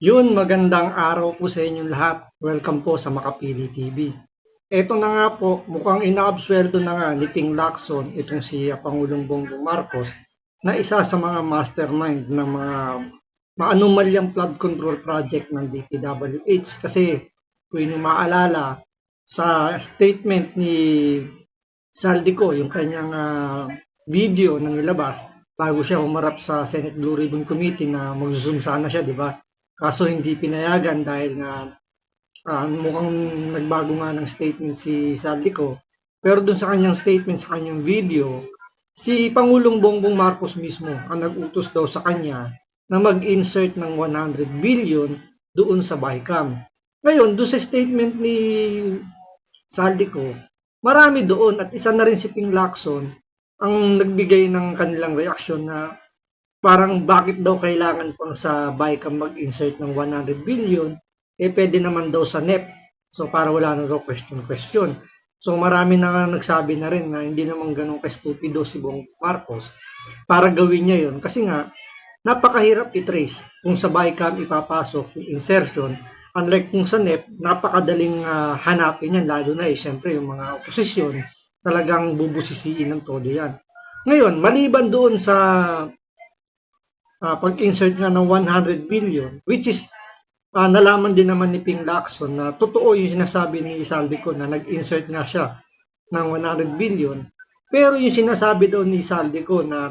Yun, magandang araw po sa inyong lahat. Welcome po sa Makapili TV. Eto na nga po, mukhang inaabsuelto na nga ni Ping Lacson itong si Pangulong Bongbong Marcos na isa sa mga mastermind ng mga maanumalyang flood control project ng DPWH. Kasi kung inyo maalala sa statement ni Saldico, yung kanyang video na nilabas bago siya humarap sa Senate Blue Ribbon Committee na mag-zoom sana siya, di ba? Kaso hindi pinayagan dahil nga mukhang nagbago nga ng statement si Saldico. Pero dun sa kanyang statement, sa kanyang video, si Pangulong Bongbong Marcos mismo ang nag-utos daw sa kanya na mag-insert ng 100 billion doon sa BICAM. Ngayon, doon sa statement ni Saldico, marami doon at isa na rin si Ping Lacson ang nagbigay ng kanilang reaksyon na parang bakit daw kailangan pang sa BICAM mag-insert ng 100 billion, pwede naman daw sa NEP. So para wala na daw question. So marami na nagsabi na rin na hindi naman ganun ka-stupido si Bong Marcos para gawin niya yon. Kasi nga, napakahirap i-trace kung sa BICAM ipapasok yung insertion. Unlike kung sa NEP, napakadaling hanapin yan, lalo na siyempre yung mga oposisyon, talagang bubusisiin ng todo yan. Ngayon, maliban doon sa pag-insert nga ng 100 billion, which is nalaman din naman ni Ping Lacson na totoo yung sinasabi ni Saldico na nag-insert nga siya ng 100 billion. Pero yung sinasabi daw ni Saldico na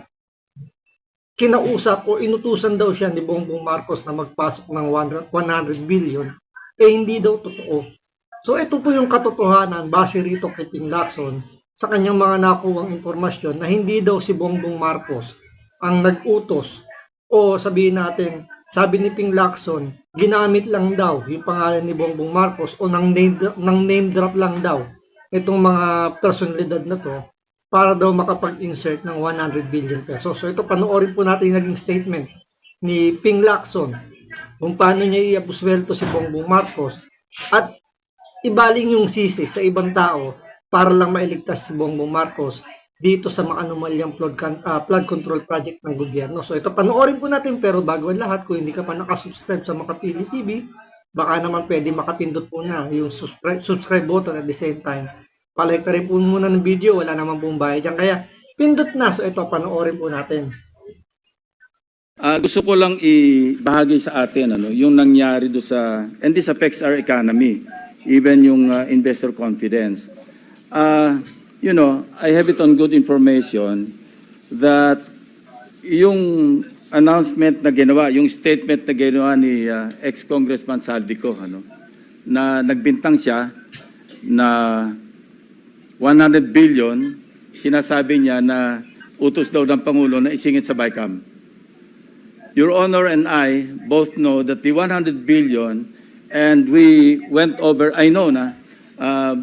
kinausap o inutusan daw siya ni Bongbong Marcos na magpasok ng 100 billion, hindi daw totoo. So ito po yung katotohanan base rito kay Ping Lacson sa kanyang mga nakuwang impormasyon na hindi daw si Bongbong Marcos ang nag-utos o sabihin natin, sabi ni Ping Lacson, ginamit lang daw yung pangalan ni Bongbong Marcos o nang name drop lang daw itong mga personalidad na to para daw makapag-insert ng 100 billion pesos. So ito, panoorin po natin yung naging statement ni Ping Lacson kung paano niya iabuswelto si Bongbong Marcos at ibaling yung sisi sa ibang tao para lang mailigtas si Bongbong Marcos dito sa mga anomalyang flood control project ng gobyerno. So ito, panoorin po natin, pero bago ang lahat, kung hindi ka pa nakasubscribe sa Makapili TV, baka naman pwede makapindot po na yung subscribe button at the same time. Palike na rin po muna ng video, wala naman pong bayad dyan. Kaya pindot na. So ito, panoorin po natin. Gusto ko lang ibahagi sa atin yung nangyari do sa, and this affects our economy, even yung investor confidence. You know, I have it on good information that yung announcement na ginawa, yung statement na ginawa ni ex-Congressman Saldico, na nagbintang siya na 100 billion, sinasabi niya na utos daw ng Pangulo na isingit sa BICAM. Your Honor and I both know that the 100 billion, and we went over, I know na,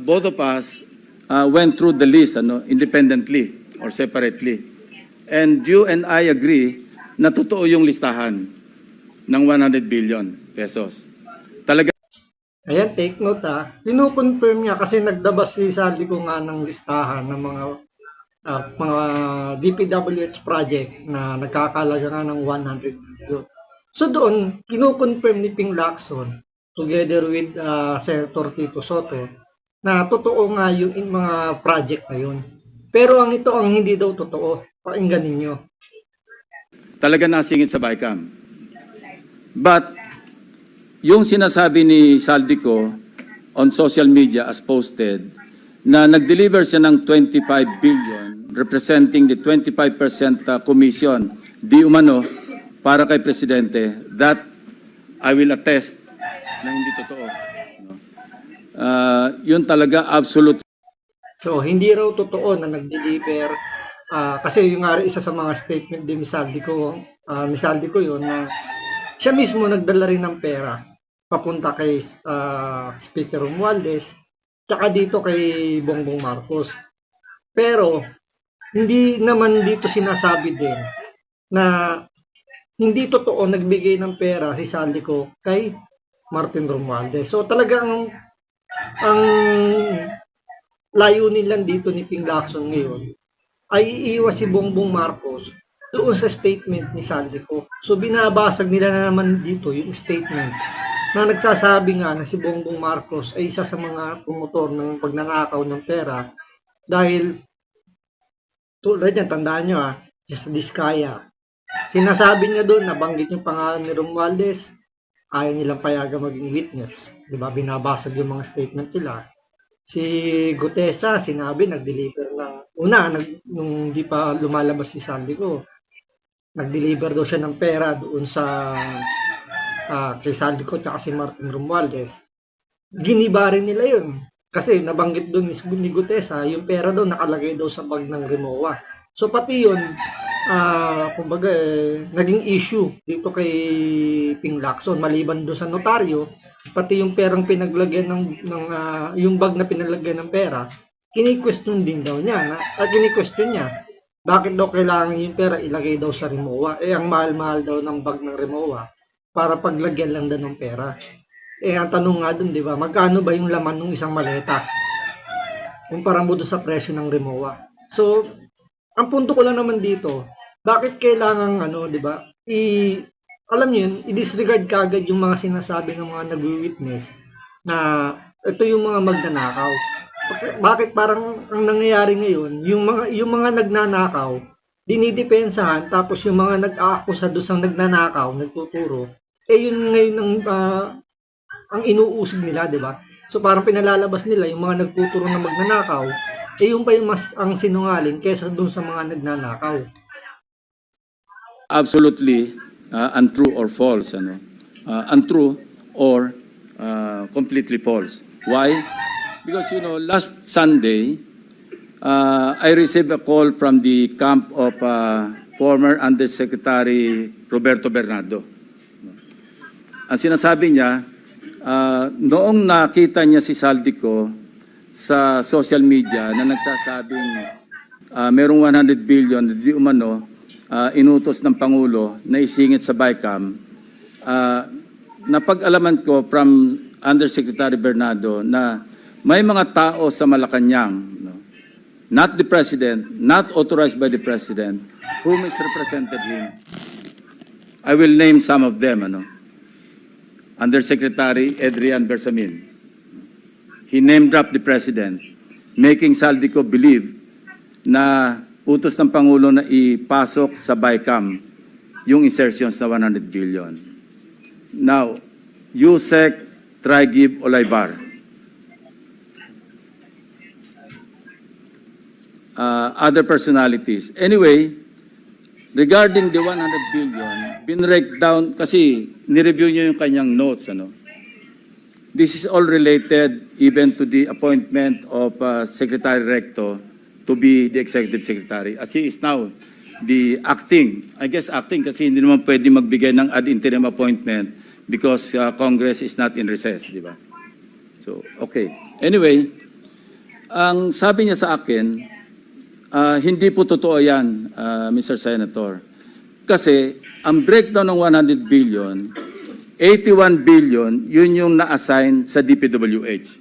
both of us went through the list independently or separately. And you and I agree na totoo yung listahan ng 100 billion pesos. Talaga. Ayan, take note Kino-confirm niya kasi nagdabas si Saldico nga ng listahan ng mga DPWH project na nagkakalaga nga ng 100 billion. So doon, kino-confirm ni Ping Lacson together with Senator Tito Soto na totoo nga yung mga project na yun. Pero ang ito ang hindi daw totoo. Pakinggan ninyo. Talaga nasingit sa BICAM. But yung sinasabi ni Saldico on social media as posted na nag-deliver siya ng 25 billion representing the 25% commission di umano para kay Presidente, that I will attest na hindi totoo. Yun talaga absolute. So hindi raw totoo na nag-deliver kasi yung nga isa sa mga statement din ni Saldico yun na siya mismo nagdala rin ng pera papunta kay Speaker Romualdez tsaka dito kay Bongbong Marcos. Pero hindi naman dito sinasabi din na hindi totoo nagbigay ng pera si Saldico kay Martin Romualdez. So talagang ang layunin lang dito ni Ping Lacson ngayon ay iiwas si Bongbong Marcos doon sa statement ni Saldico. So binabasag nila na naman dito yung statement na nagsasabi nga na si Bongbong Marcos ay isa sa mga promotor ng pagnanakaw ng pera dahil tulad yan, tandaan nyo sa Diskaya. Sinasabi niya doon, nabanggit yung pangalan ni Romualdez, ayaw nilang payagan maging witness. Diba, binabasag yung mga statement nila. Si Gutesa, sinabi, nag-deliver ng, nung di pa lumalabas si Saldico, nag-deliver daw siya ng pera doon sa kay Saldico at si Martin Romualdez. Giniba rin nila yun. Kasi nabanggit doon ni Gutesa, yung pera daw nakalagay daw sa bag ng Rimowa. So pati yun, kumbaga, naging issue dito kay Ping Lacson. Maliban doon sa notaryo, pati yung perang pinaglagyan yung bag na pinalagyan ng pera, kini-question din daw niya. Kini-question niya, bakit daw kailangan yung pera ilagay daw sa Rimowa? Ang mahal-mahal daw ng bag ng Rimowa para paglagyan lang daw ng pera. Ang tanong nga dun, di ba, magkano ba yung laman ng isang maleta? Kumpara mo doon sa presyo ng Rimowa. So, ang punto ko lang naman dito, bakit kailangan, di ba, alam niyo yun, i-disregard kagad yung mga sinasabi ng mga nag-witness na ito yung mga magnanakaw. Bakit parang ang nangyayari ngayon, yung mga nagnanakaw, dinidepensahan, tapos yung mga nag-aakusa doon sa nagnanakaw, nagtuturo, yun ngayon ang inuusig nila, di ba? So parang pinalalabas nila yung mga nagtuturo na magnanakaw, yung pa yung mas ang sinungaling kaysa dun sa mga nagnanakaw. Absolutely untrue or false, untrue or completely false. Why? Because last Sunday, I received a call from the camp of former Undersecretary Roberto Bernardo. Ang sinasabi niya, noong nakita niya si Saldico sa social media na nagsasabing merong 100 billion na di umano inutos ng Pangulo na isingit sa BICAM, napag-alaman ko from Undersecretary Bernardo na may mga tao sa Malacanang, not the President, not authorized by the President, who misrepresented him. I will name some of them, Undersecretary Adrian Bersamin. He name-dropped the President, making Saldico believe na utos ng Pangulo na ipasok sa BICAM yung insertions na 100 billion. Now, Yusek Traigib Olaybar. Other personalities. Anyway, regarding the 100 billion, binrake down, kasi nireview niyo yung kanyang notes, This is all related even to the appointment of Secretary Recto to be the Executive Secretary. As he is now the acting, I guess acting kasi hindi naman pwede magbigay ng ad interim appointment because Congress is not in recess, di ba? So, okay. Anyway, ang sabi niya sa akin, hindi po totoo yan, Mr. Senator. Kasi ang breakdown ng 100 billion, 81 billion, yun yung na-assign sa DPWH.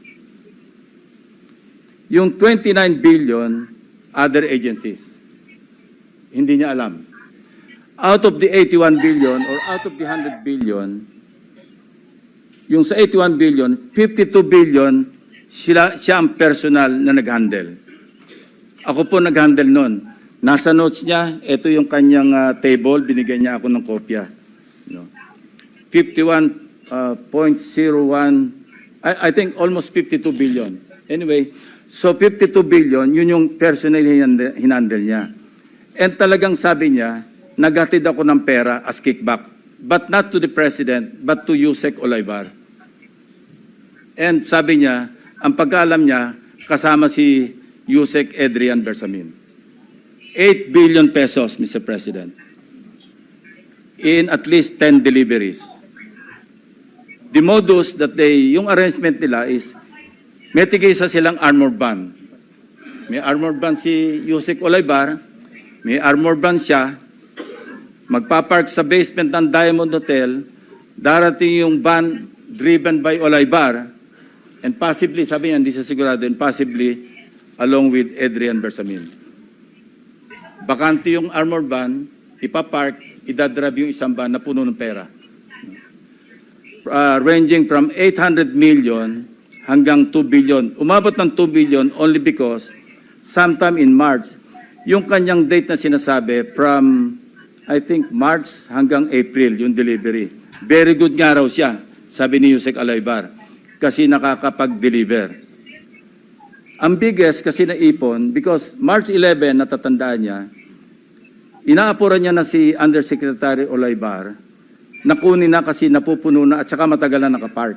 Yung 29 billion, other agencies. Hindi niya alam. Out of the 81 billion or out of the 100 billion, yung sa 81 billion, 52 billion, siya ang personal na nag-handle. Ako po nag-handle nun. Nasa notes niya, ito yung kanyang table, binigyan niya ako ng kopya. 51.01, I think almost 52 billion. Anyway, so 52 billion, yun yung personal hinandle niya. And talagang sabi niya, naghatid ako ng pera as kickback. But not to the President, but to Yusek Olaybar. And sabi niya, ang pagkaalam niya, kasama si Yusek Adrian Bersamin. 8 billion pesos, Mr. President. In at least 10 deliveries. The modus that yung arrangement nila is, may tigisa silang armor van. May armor van si Yusek Olaybar, may armor van siya, magpapark sa basement ng Diamond Hotel, darating yung van driven by Olaybar, and possibly, sabi niya, hindi siya sigurado, and possibly, along with Adrian Bersamin. Bakante yung armor van, ipapark, idadrive yung isang van na puno ng pera. Ranging from 800 million hanggang 2 billion. Umabot ng 2 billion only because sometime in March, yung kanyang date na sinasabi from, I think, March hanggang April, yung delivery. Very good nga raw siya, sabi ni Yusek Alaybar, kasi nakakapag-deliver. Ang biggest kasi naipon, because March 11, natatandaan niya, inaapuran niya na si Undersecretary Olaybar, nakunin na kasi napupuno na at saka matagal na nakapark.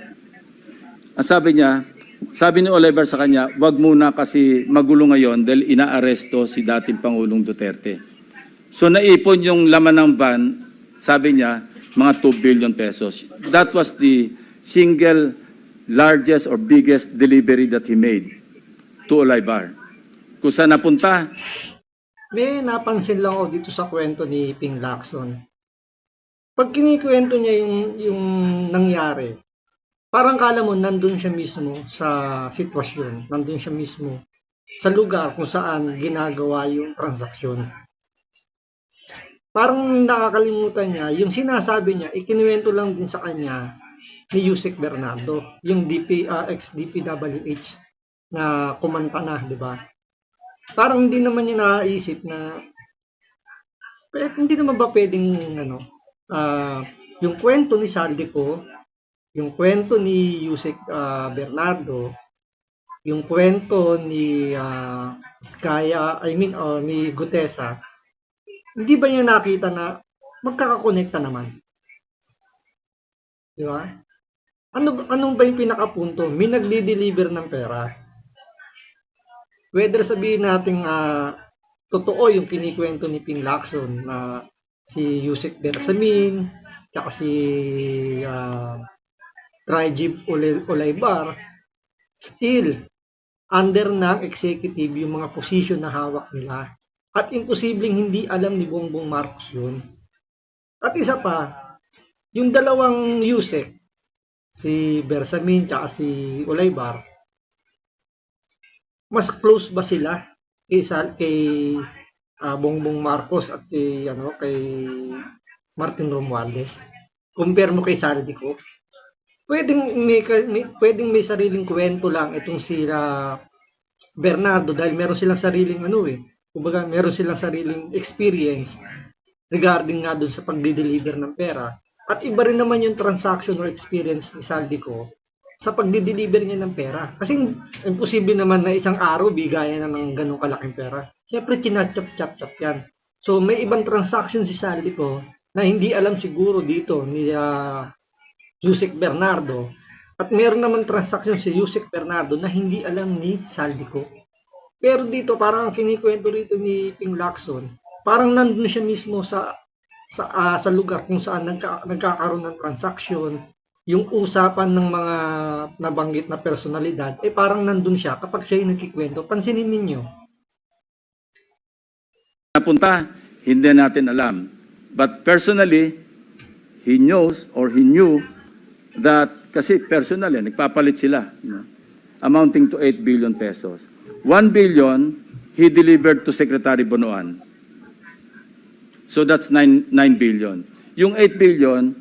Ang sabi niya, sabi ni Olaybar sa kanya, wag muna kasi magulo ngayon dahil inaaresto si dating Pangulong Duterte. So naipon yung laman ng van, sabi niya, mga 2 billion pesos. That was the single largest or biggest delivery that he made to Olaybar. Kung saan napunta, May napansin lang ako dito sa kwento ni Ping Lacson. Pag kinikwento niya yung nangyari, parang kala mo nandun siya mismo sa sitwasyon, nandun siya mismo sa lugar kung saan ginagawa yung transaksyon. Parang nakakalimutan niya, yung sinasabi niya, ikinuwento lang din sa kanya ni Yusek Bernardo, yung ex-DPWH na kumanta na, di ba? Parang hindi naman niya naisip na hindi naman ba pwedeng yung kwento ni Saldico, yung kwento ni Yusek Bernardo, yung kwento ni ni Gutesa, hindi ba niya nakita na magkakakonekta naman? Di ba? Anong ba yung pinakapunto? May nagdi-deliver ng pera. Whether sabihin natin totoo yung kinikwento ni Ping Lacson na si Yusek Bersamin, tsaka si Trajib Olaybar, still under ng executive yung mga posisyon na hawak nila. At imposibleng hindi alam ni Bongbong Marcos yun. At isa pa, yung dalawang Yusek, si Bersamin tsaka si Olaybar, mas close ba sila kay Bongbong Marcos at kay Martin Romualdez? Compare mo kay Saldico. Pwedeng may sariling kwento lang itong si Bernardo dahil meron silang sariling kumbaga meron silang sariling experience regarding nga dun sa pagdi-deliver ng pera. At iba rin naman yung transaction or experience ni Saldico sa pagdi-deliver niya ng pera. Kasi imposible naman na isang araw bigayan na ng ganong kalaking pera. Siyempre, chinachop-chop-chop yan. So, may ibang transaction si Saldico na hindi alam siguro dito ni Yusek Bernardo. At meron naman transaction si Yusek Bernardo na hindi alam ni Saldico. Pero dito, parang ang kinikwento rito ni Ping Lacson, parang nandun siya mismo sa lugar kung saan nagkakaroon ng transaksyon, yung usapan ng mga nabanggit na personalidad, parang nandun siya kapag siya yung nagkikwento. Pansinin ninyo. napunta, hindi natin alam. But personally, he knows or he knew that, kasi personally, nagpapalit sila, amounting to 8 billion pesos. 1 billion, he delivered to Secretary Bonoan. So that's 9 billion. Yung 8 billion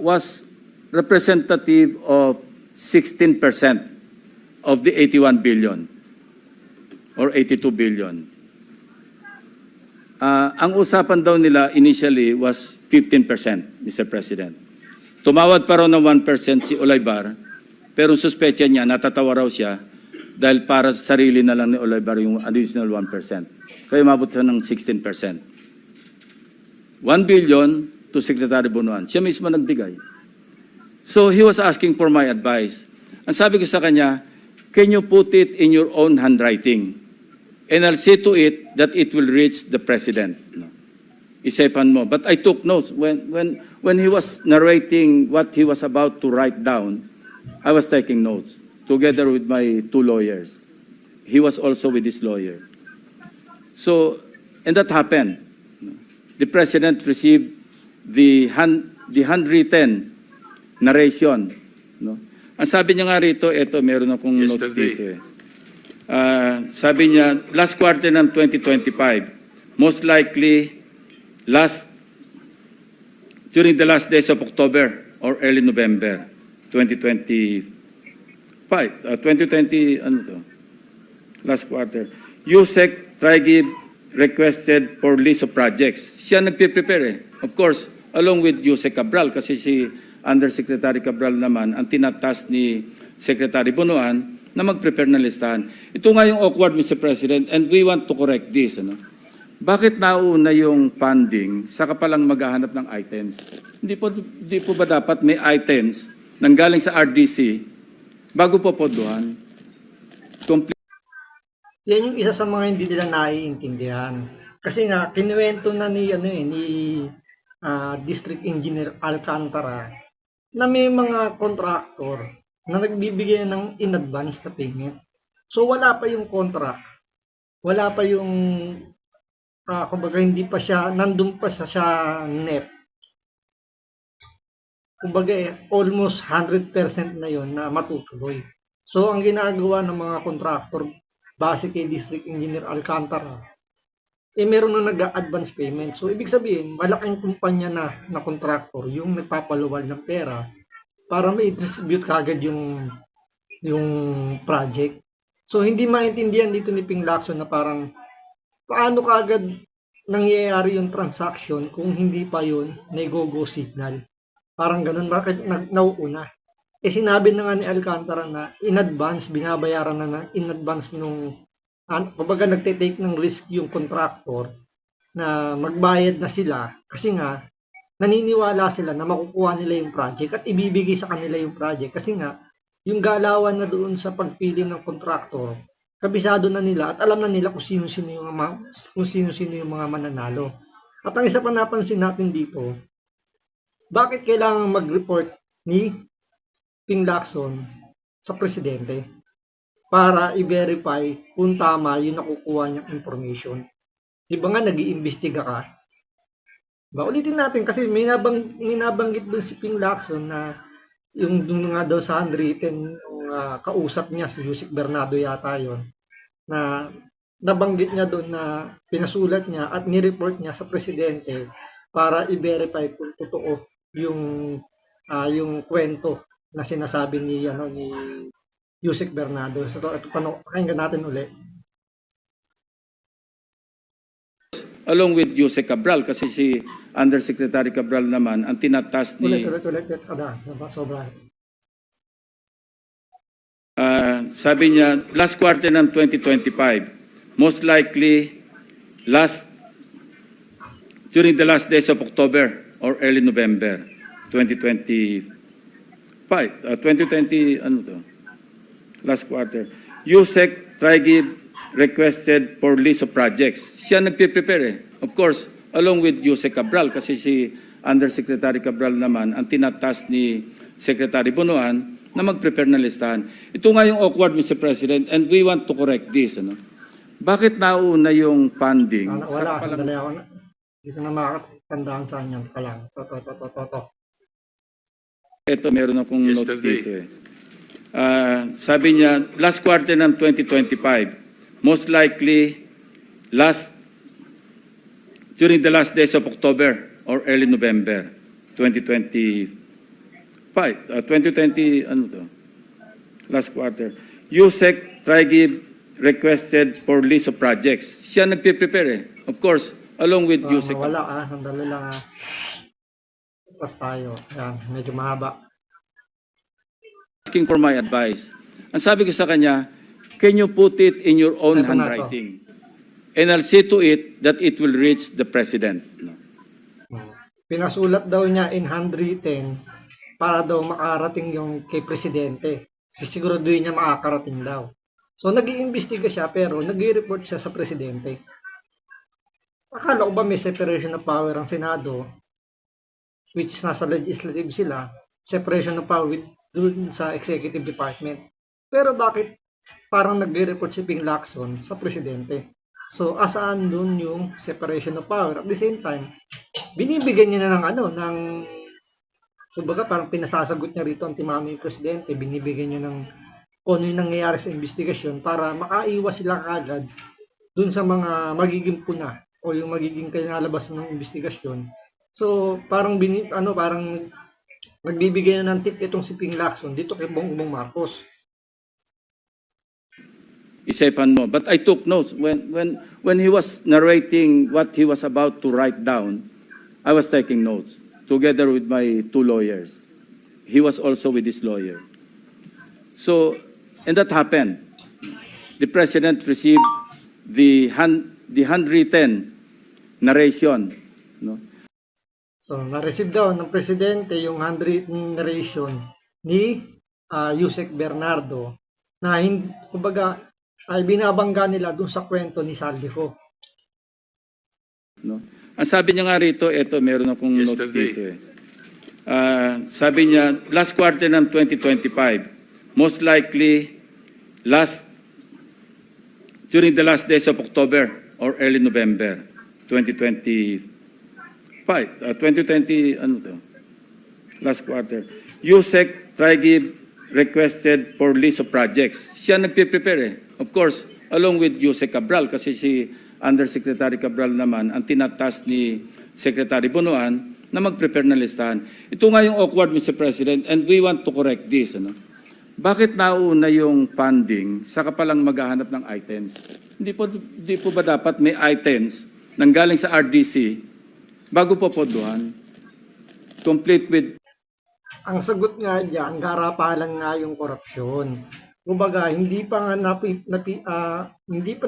was representative of 16% of the 81 billion or 82 billion. Ang usapan daw nila initially was 15%, Mr. President. Tumawad pa raw ng 1% si Olaybar, pero suspecha niya, natatawa raw siya dahil para sa sarili na lang ni Olaybar yung additional 1%. Kaya umabot siya ng 16%. 1 billion to Secretary Bonoan. Siya mismo nagbigay. So he was asking for my advice. Ang sabi ko sa kanya, can you put it in your own handwriting? And I'll see to it that it will reach the President. No. Isipan mo. But I took notes. When he was narrating what he was about to write down, I was taking notes together with my 2 lawyers. He was also with his lawyer. So, and that happened. The President received the handwritten narration. No? Ang sabi niya nga rito, eto, meron akong notes dito eh. Sabi niya, last quarter ng 2025, most likely last during the last days of October or early November 2025, 2020, ano to? Last quarter. USEC Trigib requested for list of projects. Siya nagpe-prepare eh. Of course, along with USEC Cabral kasi si Undersecretary Cabral naman ang tinatas ni Secretary Bunuan na mag-prepare ng listahan. Ito nga yung awkward, Mr. President, and we want to correct this. Ano? Bakit nauna yung funding saka palang maghahanap ng items? Hindi po ba dapat may items nanggaling sa RDC bago po podohan? Yan yung isa sa mga hindi nila naiintindihan. Kasi nga, kinuwento na ni District Engineer Alcantara na may mga contractor na nagbibigay ng in advance na payment. So wala pa yung contract. Wala pa yung kumbaga hindi pa siya, nandun pa siya NEP. Kumbaga almost 100% na yon na matutuloy. So ang ginagawa ng mga contractor base kay District Engineer Alcantara, meron na nag-advance payment. So ibig sabihin, malaking kumpanya na contractor yung nagpapaluwal ng pera para ma-distribute kagad yung project. So hindi maintindihan dito ni Ping Lacson na parang paano kagad nangyayari yung transaction kung hindi pa yun nag-go signal. Parang ganun, bakit nauuna? Sinabi na nga ni Alcantara na in advance, binabayaran na in advance nung, kumbaga nagte-take ng risk yung contractor na magbayad na sila kasi nga naniniwala sila na makukuha nila yung project at ibibigay sa kanila yung project kasi nga yung galawan na doon sa pagpili ng contractor, kabisado na nila at alam na nila kung sino-sino yung mga mananalo. At ang isa pa napansin natin dito, bakit kailangan mag-report ni Ping Lacson sa presidente para i-verify kung tama yung nakukuha niyang information? Di ba nga nag-iimbestiga ka? Ba, ulitin natin kasi may nabanggit doon si Ping Lacson na yung doon nga daw sa handwritten yung kausap niya si Yusek Bernardo yata yon na nabanggit niya doon na pinasulat niya at ni-report niya sa presidente para i-verify kung totoo yung kwento na sinasabi ni Yusek Bernardo. So ito pakinggan natin uli. Along with Yusek Cabral kasi si Undersecretary Cabral naman ang tinatas ni Sobra. sabi niya last quarter ng 2025, most likely during the last days of October or early November 2025, 2020, ano to? Last quarter. USEC Trigib requested for list of projects. Siya nagpe-prepare eh. Of course, along with USEC Cabral kasi si Undersecretary Cabral naman ang tinatas ni Secretary Bunuan na mag-prepare ng listahan. Ito nga yung awkward, Mr. President, and we want to correct this. Ano? Bakit nauna yung funding? Wala, sandali ako. Hindi ko na makatandaan saan yan. Kalang. Ito, meron akong notes dito eh. Sabi niya, last quarter ng 2025, most likely during the last days of October or early November 2025, 2020, ano to? Last quarter. USEC Trigib requested for list of projects. Siya nagpe-prepare eh. Of course, along with USEC. Wala sandali lang Tapos tayo. Yan, medyo mahaba. Asking for my advice. Ang sabi ko sa kanya, can you put it in your own Ito na handwriting? And I'll see to it that it will reach the president. Pinasulat daw niya in handwritten para daw makarating yung kay presidente. Sisiguraduhin niya makakarating daw. So nag-iimbestiga siya pero nag-i-report siya sa presidente. Akala ko ba may separation of power ang Senado, which is nasa legislative sila, separation of power with dun sa executive department. Pero bakit parang nagre-report si Ping Lacson sa presidente? So asaan dun yung separation of power? At the same time, binibigyan niya na ng kumbaga parang pinasasagot niya rito ang timano yung presidente, binibigyan niya ng kung ano yung nangyayari sa investigasyon para makaiwas sila kagad dun sa mga magiging puna o yung magiging kinalabas ng investigasyon. So, parang parang nagbibigay na ng tip itong si Ping Lacson dito kay Bongbong Marcos. Isipan mo. But I took notes. When he was narrating what he was about to write down, I was taking notes together with my two lawyers. He was also with his lawyer. So, and that happened. The president received the handwritten narration. No? So, na-receive daw ng presidente yung handwritten narration ni Yusek Bernardo na kumbaga ay binabangga nila dun sa kwento ni Saldico. No? Ang sabi niya nga rito, eto meron akong notes dito eh. Sabi niya, last quarter ng 2025, most likely during the last days of October or early November 2020, ano to? Last quarter. Yusek Trigib requested for list of projects. Siya nagpe-prepare eh. Of course, along with Yusek Cabral kasi si Undersecretary Cabral naman ang tinatas ni Secretary Bunuan na mag-prepare ng listahan. Ito nga yung awkward, Mr. President, and we want to correct this. Ano? Bakit nauna yung funding saka palang maghahanap ng items? Hindi po ba dapat may items nang galing sa RDC bago po podohan? Complete with... Ang sagot nga diyan, garapalan nga yung korupsyon. Kumbaga, hindi pa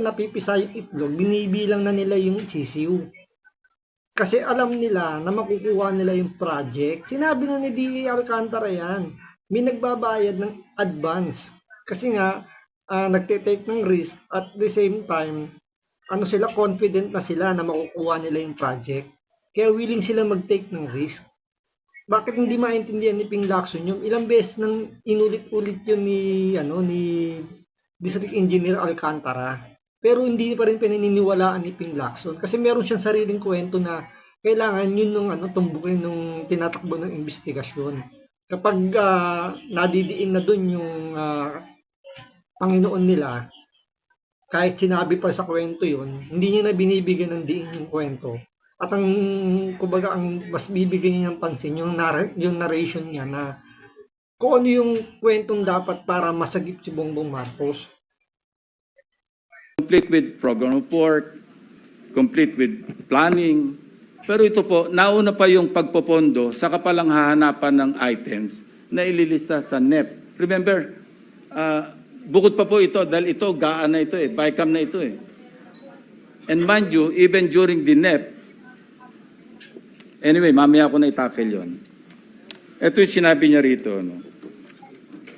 napipisa yung itlog, binibilang na nila yung sisiw. Kasi alam nila na makukuha nila yung project. Sinabi na ni D.A. Alcantara yan. May nagbabayad ng advance. Kasi nga, nagte-take ng risk at the same time, confident na sila na makukuha nila yung project. Kaya willing sila mag-take ng risk. Bakit hindi maintindihan ni Ping Lacson yung ilang beses nang inulit-ulit yun ni District Engineer Alcantara. Pero hindi pa rin pinaniniwalaan ni Ping Lacson kasi meron siyang sariling kwento na kailangan yun nung tumbukin nung tinatakbo ng investigasyon. Kapag nadidiin na dun yung Panginoon nila, kahit sinabi pa sa kwento yun, hindi niya na binibigyan ng diin yung kwento. At ang mas bibigyan niya ng pansin yung narration niya na kung ano yung kwentong dapat para masagip si Bongbong Marcos. Complete with program report, complete with planning. Pero ito po, nauna pa yung pagpopondo, saka palang hahanapan ng items na ililista sa NEP. Remember, bukod pa po ito, dahil ito, gaan na ito eh, BICAM na ito eh. And mind you, even during the NEP, anyway, mamaya ako na itakil yun. Ito yung sinabi niya rito. No?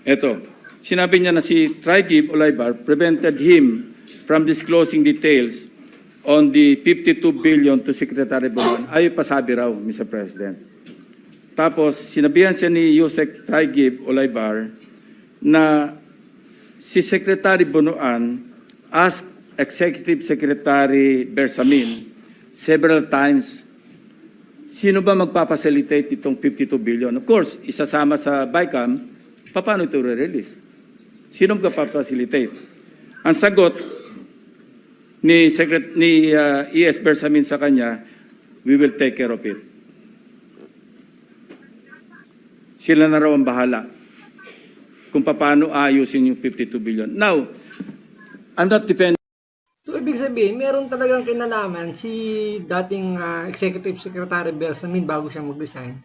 Ito, sinabi niya na si Trigib Olaybar prevented him from disclosing details on the 52 billion to Secretary Bunuan. Ayaw pasabi raw, Mr. President. Tapos, sinabihan siya ni Yusek Trigib Olaybar na si Secretary Bunuan asked Executive Secretary Bersamin several times, sino ba magpapacilitate itong 52 billion? Of course, isasama sa BICAM, paano ito re-release? Sino magpapacilitate? Ang sagot ni E.S. Bersamin sa kanya, we will take care of it. Sila na raw ang bahala kung paano ayusin yung 52 billion. Now, I'm not defending. So, ibig sabihin, meron talagang kinalaman si dating Executive Secretary Bersamin bago siya mag-resign.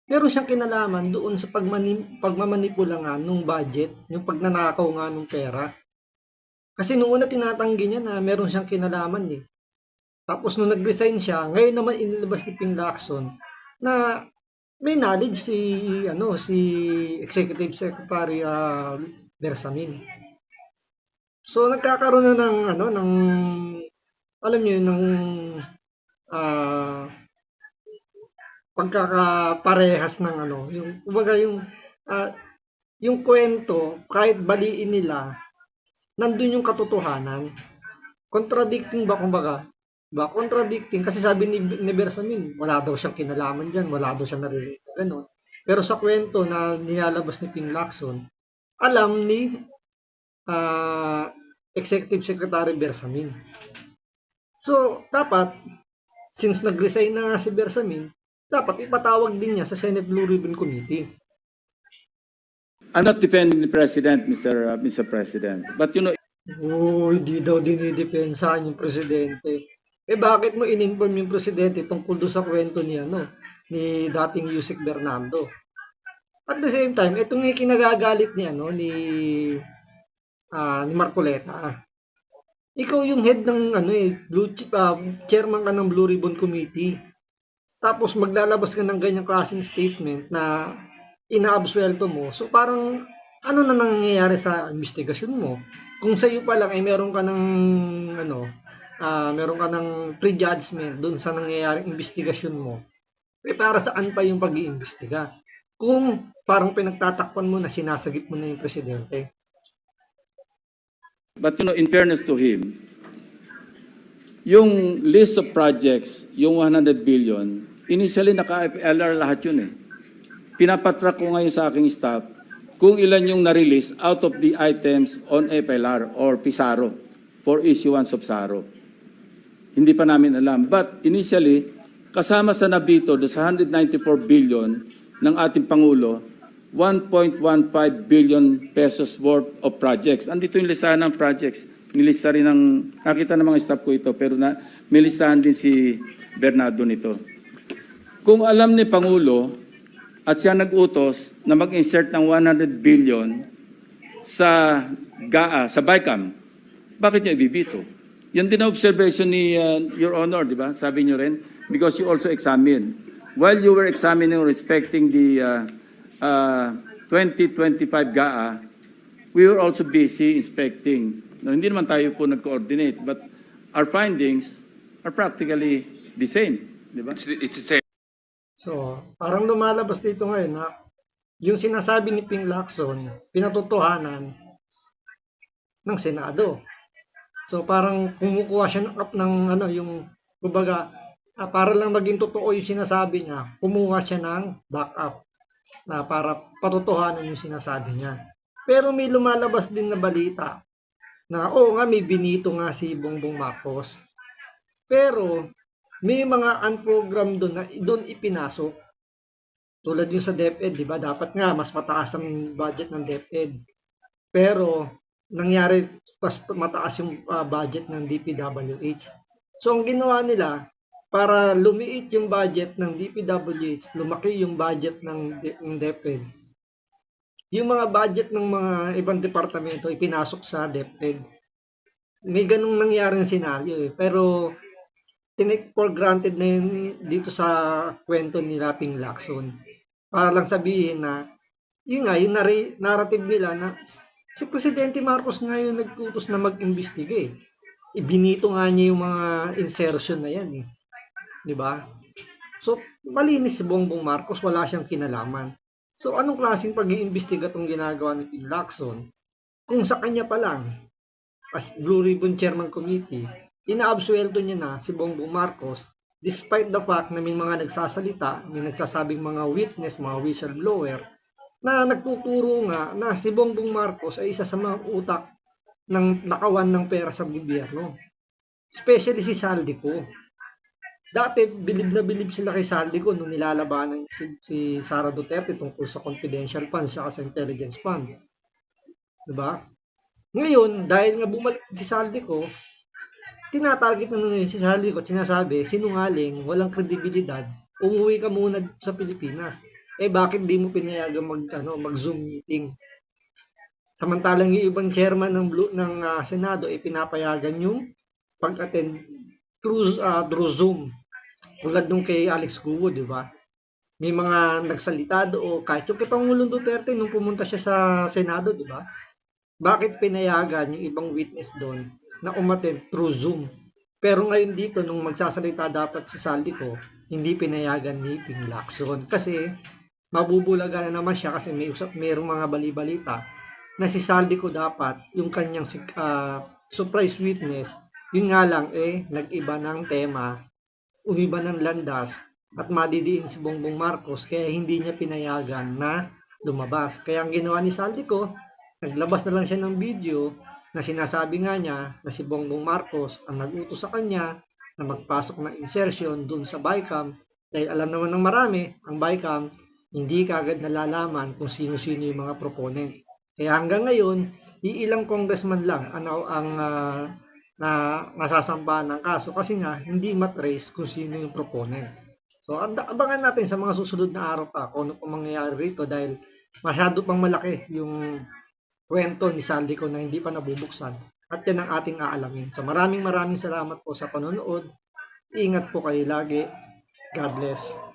Meron siyang kinalaman doon sa pagmamanipula nga nung budget, yung pagnanakaw nga nung pera. Kasi noong una tinatanggi niya na meron siyang kinalaman eh. Tapos nung nag-resign siya, ngayon naman inilabas ni Ping Lacson na may knowledge si Executive Secretary Bersamin. So nagkakaroon na ng pagkakaparehas ng yung kwento kahit baliin nila nandun yung katotohanan. Contradicting ba kumbaga? Contradicting kasi sabi ni Bersamin, wala daw siyang kinalaman diyan, wala daw siyang naririnig ganun. Pero sa kwento na nilalabas ni Ping Lacson, alam ni Executive Secretary Bersamin. So, dapat, since nag-resign na nga si Bersamin, dapat ipatawag din niya sa Senate Blue Ribbon Committee. I'm not defending the president, Mr. President, but you know, Hindi daw dinidepensahan yung presidente. Eh bakit mo in-inform yung presidente tungkol doon sa kwento ni ni dating Yusek Bernardo? At the same time, ito nga yung kinagagalit ni Marcoleta. Ikaw yung head ng chairman ka ng Blue Ribbon Committee. Tapos maglalabas ka ng ganyang klaseng statement na inaabsuelto mo. So parang ano na nangyayari sa investigasyon mo? Kung sa iyo pa lang ay meron ka ng prejudgment doon sa nangyayaring investigasyon mo. Eh para saan pa yung pag-iimbestiga? Kung parang pinagtatakpan mo na sinasagip mo na yung presidente. but you know, in fairness to him, yung list of projects, yung 100 billion, initially naka-FLR lahat yun eh. Pinapatrack ko ngayon sa aking staff kung ilan yung na-release out of the items on FLR or PISARO for issuance of SARO. Hindi pa namin alam. But initially, kasama sa nabito do sa 194 billion ng ating Pangulo, 1.15 billion pesos worth of projects. Andito yung listahan ng projects. Nilista rin nakita ng mga staff ko ito, pero may listahan din si Bernardo nito. Kung alam ni Pangulo at siya nag-utos na mag-insert ng 100 billion sa GAA, sa BICAM, bakit niya ibibito? Yan din ang observation ni Your Honor, di ba? Sabi niyo rin, because you also examined. While you were examining respecting the 2025 GAA, we were also busy inspecting. No, hindi naman tayo po nag-coordinate, but our findings are practically the same. Di ba? It's the same. So, parang lumalabas dito ngayon na yung sinasabi ni Ping Lacson, pinatotohanan ng Senado. So, parang kumukuha siya para lang maging totoo yung sinasabi niya, kumuha siya ng backup na para patotohanan yung sinasabi niya. Pero may lumalabas din na balita na may binito nga si Bongbong Marcos. Pero may mga unprogrammed doon na doon ipinasok. Tulad yung sa DepEd, di ba? Dapat nga mas mataas ang budget ng DepEd. Pero nangyari mas mataas yung budget ng DPWH. So ang ginawa nila, para lumiit yung budget ng DPWH, lumaki yung budget ng DepEd. Yung mga budget ng mga ibang departamento ipinasok sa DepEd. May ganung nangyaring senaryo eh. Pero tinake for granted na yun dito sa kwento ni Ping Lacson. Para lang sabihin na yung narrative nila na si Presidente Marcos nga yung nag-utos na mag-imbestiga eh. Ibinito nga niya yung mga insertion na yan eh. Di ba? So, malinis si Bongbong Marcos, wala siyang kinalaman. So, anong klaseng pag-iimbestiga itong ginagawa ni Ping Lacson? Kung sa kanya pa lang, as Blue Ribbon Chairman Committee, inaabsuelto niya na si Bongbong Marcos despite the fact na may mga nagsasalita, may nagsasabing mga witness, mga whistleblower, na nagtuturo nga na si Bongbong Marcos ay isa sa mga utak ng nakawan ng pera sa gobyerno. Especially si Saldico. Dati, bilib na bilib sila kay Saldico nung nilalabanan si Sara Duterte tungkol sa confidential funds at sa intelligence fund. Diba? Ngayon, dahil nga bumalik si Saldico, tinatarget na nun si Saldico at sinasabi, sinungaling, walang kredibilidad, umuwi ka muna sa Pilipinas. Eh bakit di mo pinayagang mag-Zoom meeting? Samantalang yung ibang chairman ng Senado ay pinapayagan yung pag-attend through Zoom. Tulad nung kay Alex Guo, di ba? May mga nagsalita doon, kahit yung kay Pangulong Duterte nung pumunta siya sa Senado, di ba? Bakit pinayagan yung ibang witness doon na umattend through Zoom? Pero ngayon dito, nung magsasalita dapat si Saldico, hindi pinayagan ni Ping Lacson. Kasi mabubulaga na naman siya kasi mayroong mga bali-balita na si Saldico dapat, yung kanyang surprise witness, yun nga lang nag-iba ng tema, umiba ng landas, at madidiin si Bongbong Marcos, kaya hindi niya pinayagan na lumabas. Kaya ang ginawa ni Saldico, naglabas na lang siya ng video na sinasabi nga niya na si Bongbong Marcos ang nag-utos sa kanya na magpasok ng insertion dun sa BICAM dahil alam naman ng marami, ang BICAM hindi kaagad nalalaman kung sino-sino yung mga proponent. Kaya hanggang ngayon, iilang congressman lang ang na nasasambahan ng kaso kasi nga hindi matrace kung sino yung proponent. So abangan natin sa mga susunod na araw pa kung ano pang mangyayari rito dahil masyado pang malaki yung kwento ni Saldico na hindi pa nabubuksan at yan ang ating aalamin. So maraming salamat po sa panonood. Ingat po kayo lagi. God bless.